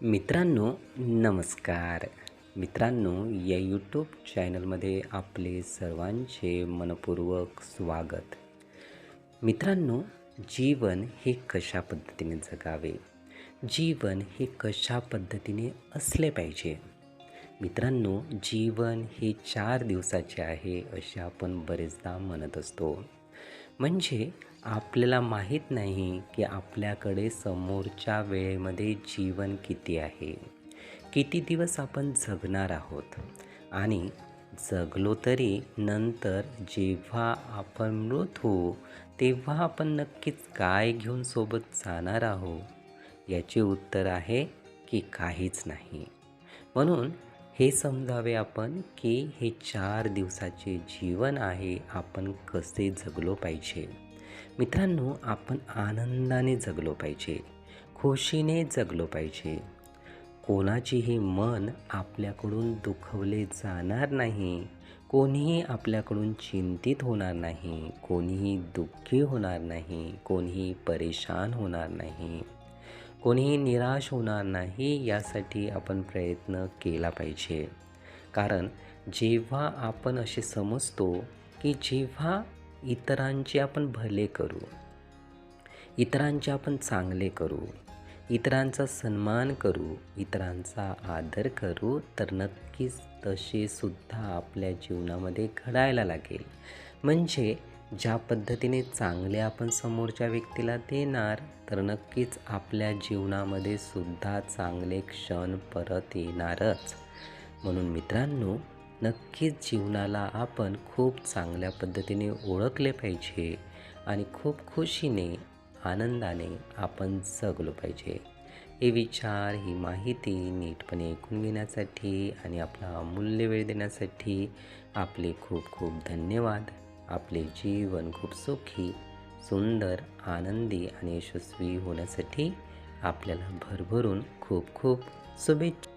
मित्रांनो, नमस्कार. मित्रांनो, या यूट्यूब चॅनलमध्ये आपले सर्वांचे मनपूर्वक स्वागत. मित्रांनो, जीवन हे कशा पद्धतीने जगावे, जीवन हे कशा पद्धतीने असले पाहिजे. मित्रांनो, जीवन हे 4 दिवसाचे आहे असे आपण बरेचदा म्हणत असतो. म्हणजे आपल्याला माहीत नाही की आपल्याकडे समोरच्या वेळेमध्ये जीवन किती आहे, किती दिवस आपण जगणार आहोत आणि जगलो तरी नंतर जेव्हा आपण मृत होऊ तेव्हा आपण नक्कीच काय घेऊन सोबत जाणार आहोत याचे उत्तर आहे की काहीच नाही. म्हणून हे समजावे आपण की हे 4 दिवसाचे जीवन आहे, आपण कसे जगलो पाहिजे. मित्रांनो, आपण आनंदाने जगलो पाहिजे, खुशीने जगलो पाहिजे. कोणाचीही मन आपल्याकडून दुखवले जाणार नाही, कोणीही आपल्याकडून चिंतित होणार नाही, कोणीही दुःखी होणार नाही, कोणीही परेशान होणार नाही, कोणीही निराश होणार नाही. यासाठी आपण प्रयत्न केला पाहिजे. कारण जेव्हा आपण असे समजतो की जेव्हा इतरांचे आपण भले करू, इतरांचे आपण चांगले करू, इतरांचा सन्मान करू, इतरांचा आदर करू, तर नक्कीच तसे सुद्धा आपल्या जीवनामध्ये घडायला लागेल. म्हणजे ज्या पद्धतीने चांगले आपण समोरच्या व्यक्तीला देणार, तर नक्कीच आपल्या जीवनामध्ये सुद्धा चांगले क्षण परत येणारच. म्हणून मित्रांनो, नक्कीच जीवनाला आपण खूप चांगल्या पद्धतीने ओळखले पाहिजे आणि खूप खुशीने, आनंदाने आपण जगलो पाहिजे. हे विचार, ही माहिती नीटपणे ऐकून घेण्यासाठी आणि आपला अमूल्य वेळ देण्यासाठी आपले खूप खूप धन्यवाद. आपले जीवन खूप सुखी, सुंदर, आनंदी आणि यशस्वी होण्यासाठी आपल्याला भरभरून खूप खूप शुभेच्छा.